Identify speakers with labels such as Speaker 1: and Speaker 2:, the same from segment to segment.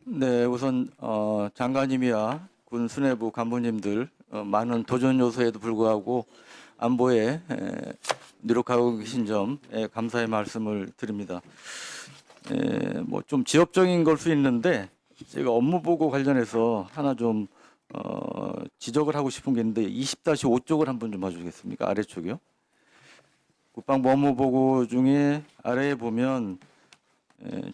Speaker 1: 네, 우선 장관님이야 군 수뇌부 간부님들 많은 도전 요소에도 불구하고 안보에 노력하고 계신 점에 감사의 말씀을 드립니다. 뭐 좀 지엽적인 걸 수 있는데 제가 업무 보고 관련해서 하나 좀 지적을 하고 싶은 게 있는데 20-5 쪽을 한번 좀 봐주겠습니까? 아래쪽이요. 국방부 업무 보고 중에 아래에 보면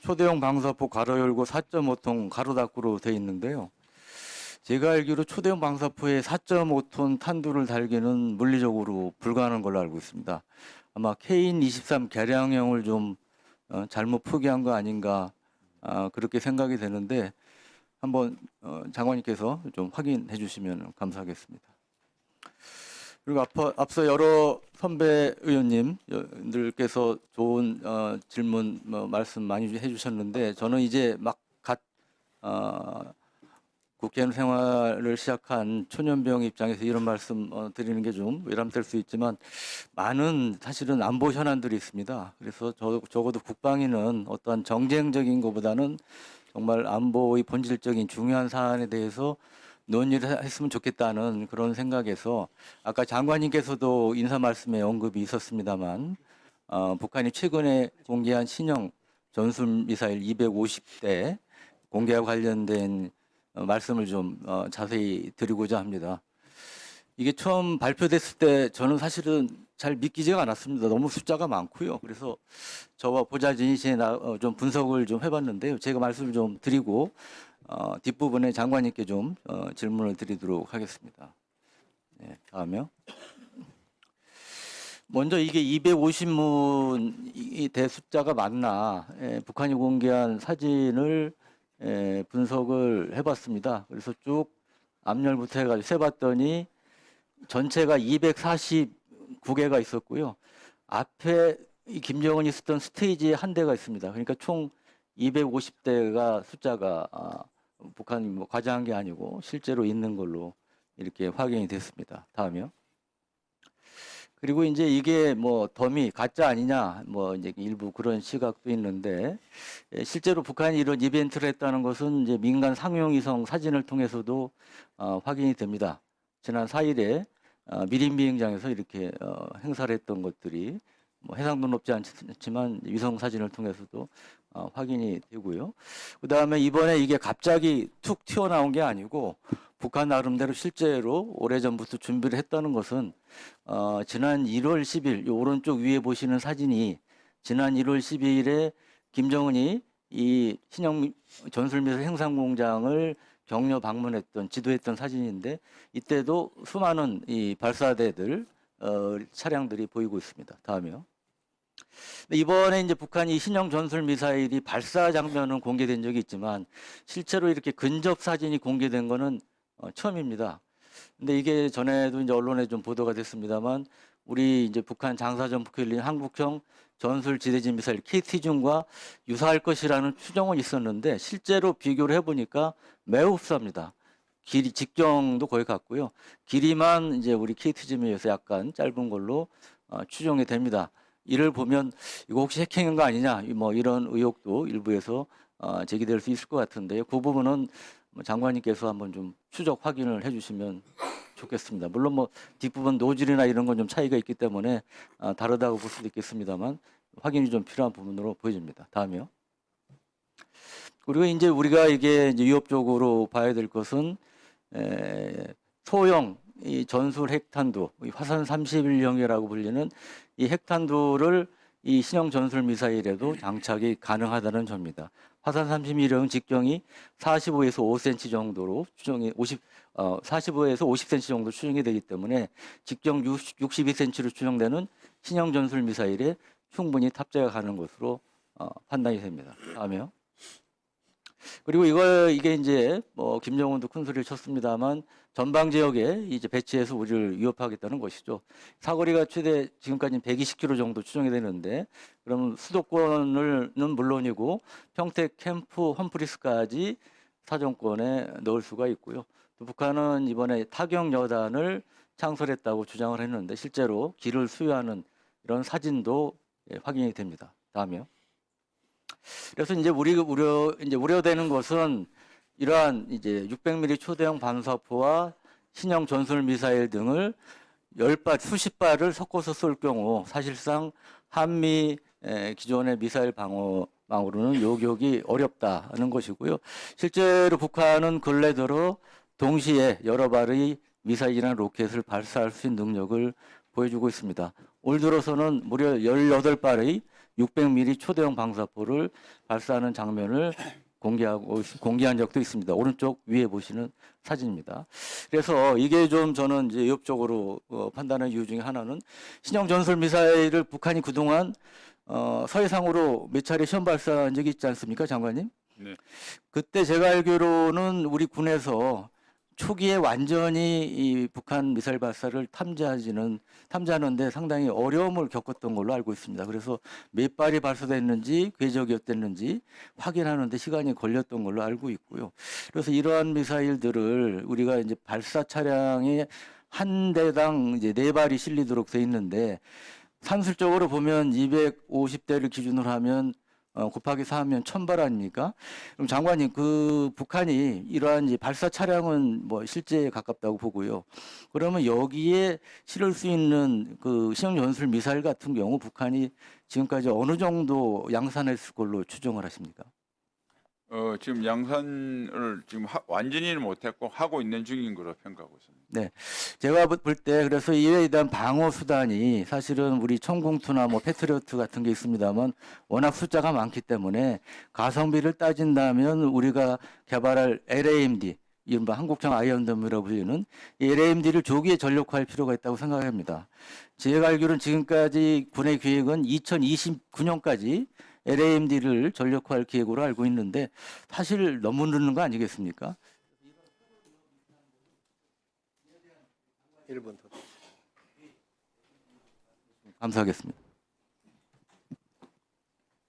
Speaker 1: 초대형 방사포 가로 열고 4.5톤 가로 닫고로 돼 있는데요. 제가 알기로 초대형 방사포에 4.5톤 탄두를 달기는 물리적으로 불가능한 걸로 알고 있습니다. 아마 K인-23 개량형을 좀 잘못 표기한 거 아닌가 그렇게 생각이 되는데 한번 장관님께서 좀 확인해 주시면 감사하겠습니다. 그리고 앞서 여러 선배 의원님들께서 좋은 질문 말씀 많이 해주셨는데 저는 이제 막갓 국회의원 생활을 시작한 초년병 입장에서 이런 말씀 드리는 게 좀 외람될 수 있지만 많은 사실은 안보 현안들이 있습니다. 그래서 적어도 국방위는 어떠한 정쟁적인 것보다는 정말 안보의 본질적인 중요한 사안에 대해서 논의를 했으면 좋겠다는 그런 생각에서 아까 장관님께서도 인사 말씀에 언급이 있었습니다만 북한이 최근에 공개한 신형 전술 미사일 250대 공개와 관련된 말씀을 좀 자세히 드리고자 합니다. 이게 처음 발표됐을 때 저는 사실은 잘 믿기지가 않았습니다. 너무 숫자가 많고요. 그래서 저와 보좌진이 좀 분석을 좀 해봤는데요. 제가 말씀을 좀 드리고 뒷부분에 장관님께 좀 질문을 드리도록 하겠습니다. 네, 다음요. 먼저 이게 250문이 대숫자가 맞나 북한이 공개한 사진을 분석을 해봤습니다. 그래서 쭉 앞열부터 해가지고 세봤더니 전체가 249개가 있었고요. 앞에 김정은이 쓰던 스테이지에 한 대가 있습니다. 그러니까 총 250대가 숫자가 북한이 뭐 과장한 게 아니고 실제로 있는 걸로 이렇게 확인이 됐습니다. 다음이요. 그리고 이제 이게 뭐 덤이 가짜 아니냐 뭐 이제 일부 그런 시각도 있는데 실제로 북한이 이런 이벤트를 했다는 것은 이제 민간 상용위성 사진을 통해서도 확인이 됩니다. 지난 4일에 미림 비행장에서 이렇게 행사를 했던 것들이 뭐 해상도 높지 않지만 위성 사진을 통해서도 확인이 되고요. 그 다음에 이번에 이게 갑자기 툭 튀어나온 게 아니고 북한 나름대로 실제로 오래전부터 준비를 했다는 것은 지난 1월 10일 이 오른쪽 위에 보시는 사진이 지난 1월 10일에 김정은이 이 신형 전술미사일 행상공장을 격려 방문했던 지도했던 사진인데 이때도 수많은 이 발사대들 차량들이 보이고 있습니다. 다음이요. 이번에 이제 북한이 신형 전술 미사일이 발사 장면은 공개된 적이 있지만 실제로 이렇게 근접 사진이 공개된 거는 처음입니다. 근데 이게 전에도 이제 언론에 좀 보도가 됐습니다만 우리 이제 북한 장사전폭 헬린 한국형 전술 지대진 미사일 KT-준과 유사할 것이라는 추정은 있었는데 실제로 비교를 해보니까 매우 흡사합니다. 길이 직경도 거의 같고요. 길이만 이제 우리 KT-준에 비해서 약간 짧은 걸로 추정이 됩니다. 이를 보면 이거 혹시 해킹인 거 아니냐 뭐 이런 의혹도 일부에서 제기될 수 있을 것 같은데요. 그 부분은 장관님께서 한번 좀 추적 확인을 해주시면 좋겠습니다. 물론 뭐 뒷부분 노즐이나 이런 건 좀 차이가 있기 때문에 다르다고 볼 수도 있겠습니다만 확인이 좀 필요한 부분으로 보여집니다. 다음이요. 그리고 이제 우리가 이게 이제 위협적으로 봐야 될 것은 소형 이 전술 핵탄두, 화산 31형이라고 불리는 이 핵탄두를 이 신형 전술 미사일에도 장착이 가능하다는 점입니다. 화산 31형 직경이 45에서 5cm 정도로 추정이 45에서 50cm 정도 추정이 되기 때문에 직경 62cm로 추정되는 신형 전술 미사일에 충분히 탑재가 가는 것으로 판단이 됩니다. 다음에요. 그리고 이게 이제 뭐 김정은도 큰 소리를 쳤습니다만 전방 지역에 이제 배치해서 우리를 위협하겠다는 것이죠. 사거리가 최대 지금까지 120km 정도 추정이 되는데 그러면 수도권은 물론이고 평택, 캠프, 험프리스까지 사정권에 넣을 수가 있고요. 또 북한은 이번에 타격 여단을 창설했다고 주장을 했는데 실제로 길을 수유하는 이런 사진도 확인이 됩니다. 다음이요. 그래서 이제 우려되는 것은 이러한 이제 600mm 초대형 반사포와 신형 전술 미사일 등을 10발, 수십 발을 섞어서 쏠 경우 사실상 한미 기존의 미사일 방어망으로는 요격이 어렵다는 것이고요. 실제로 북한은 근래 들어 동시에 여러 발의 미사일이나 로켓을 발사할 수 있는 능력을 보여주고 있습니다. 올 들어서는 무려 18발의 600mm 초대형 방사포를 발사하는 장면을 공개한 적도 있습니다. 오른쪽 위에 보시는 사진입니다. 그래서 이게 좀 저는 이제 의욕적으로 판단하는 이유 중에 하나는 신형 전술 미사일을 북한이 그동안 서해상으로 몇 차례 시험 발사한 적이 있지 않습니까, 장관님?
Speaker 2: 네.
Speaker 1: 그때 제가 알기로는 우리 군에서 초기에 완전히 이 북한 미사일 발사를 탐지하는데 상당히 어려움을 겪었던 걸로 알고 있습니다. 그래서 몇 발이 발사됐는지 궤적이었댔는지 확인하는데 시간이 걸렸던 걸로 알고 있고요. 그래서 이러한 미사일들을 우리가 이제 발사 차량에 한 대당 이제 4발이 실리도록 돼 있는데 산술적으로 보면 250대를 기준으로 하면 곱하기 4하면 1000발 아닙니까? 그럼 장관님, 그 북한이 이러한 이제 발사 차량은 뭐 실제에 가깝다고 보고요. 그러면 여기에 실을 수 있는 그 신형 전술 미사일 같은 경우 북한이 지금까지 어느 정도 양산했을 걸로 추정을 하십니까?
Speaker 2: 지금 양산을 지금 완전히는 못했고 하고 있는 중인 걸로 평가하고 있습니다.
Speaker 1: 네, 제가 볼 때 그래서 이에 대한 방어 수단이 사실은 우리 청공투나 뭐 패트리어트 같은 게 있습니다만 워낙 숫자가 많기 때문에 가성비를 따진다면 우리가 개발할 LAMD, 이른바 한국형 아이언돔이라고 불리는 이 LAMD를 조기에 전력화할 필요가 있다고 생각합니다. 제가 알기로는 지금까지 군의 계획은 2029년까지 LAMD를 전력화할 계획으로 알고 있는데 사실 너무 늦는 거 아니겠습니까?
Speaker 3: 1분 더.
Speaker 1: 감사하겠습니다.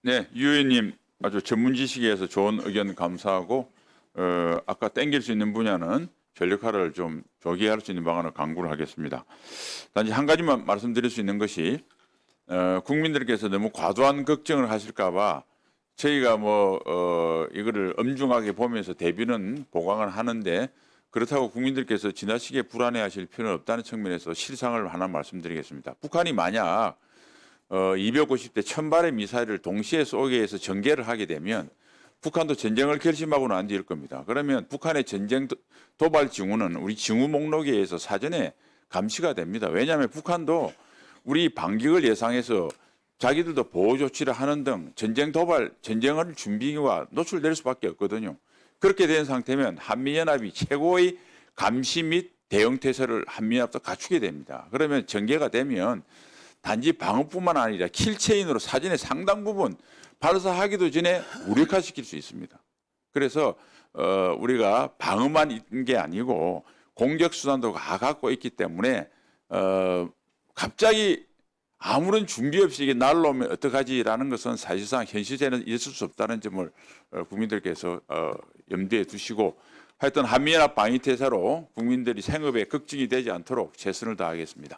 Speaker 2: 네, 유 의원님 아주 전문 지식에서 좋은 의견 감사하고 아까 땡길 수 있는 분야는 전력화를 좀 조기에 할 수 있는 방안을 강구를 하겠습니다. 단지 한 가지만 말씀드릴 수 있는 것이 국민들께서 너무 과도한 걱정을 하실까봐 저희가 이거를 엄중하게 보면서 대비는 보강을 하는데 그렇다고 국민들께서 지나치게 불안해하실 필요는 없다는 측면에서 실상을 하나 말씀드리겠습니다. 북한이 만약 250대 1000발의 미사일을 동시에 쏘게 해서 전개를 하게 되면 북한도 전쟁을 결심하고는 안 될 겁니다. 그러면 북한의 전쟁 도발 징후는 우리 징후 목록에 의해서 사전에 감시가 됩니다. 왜냐하면 북한도 우리 반격을 예상해서 자기들도 보호 조치를 하는 등 전쟁 도발, 전쟁을 준비와 노출될 수밖에 없거든요. 그렇게 된 상태면 한미연합이 최고의 감시 및 대응 태세를 한미연합도 갖추게 됩니다. 그러면 전개가 되면 단지 방어뿐만 아니라 킬체인으로 사전에 상당 부분 발사하기도 전에 무력화시킬 수 있습니다. 그래서 우리가 방어만 있는 게 아니고 공격 수단도 다 갖고 있기 때문에 갑자기 아무런 준비 없이 이게 날라오면 어떡하지라는 것은 사실상 현실에는 있을 수 없다는 점을 국민들께서 염두에 두시고 하여튼 한미연합 방위태세로 국민들이 생업에 걱정이 되지 않도록 최선을 다하겠습니다.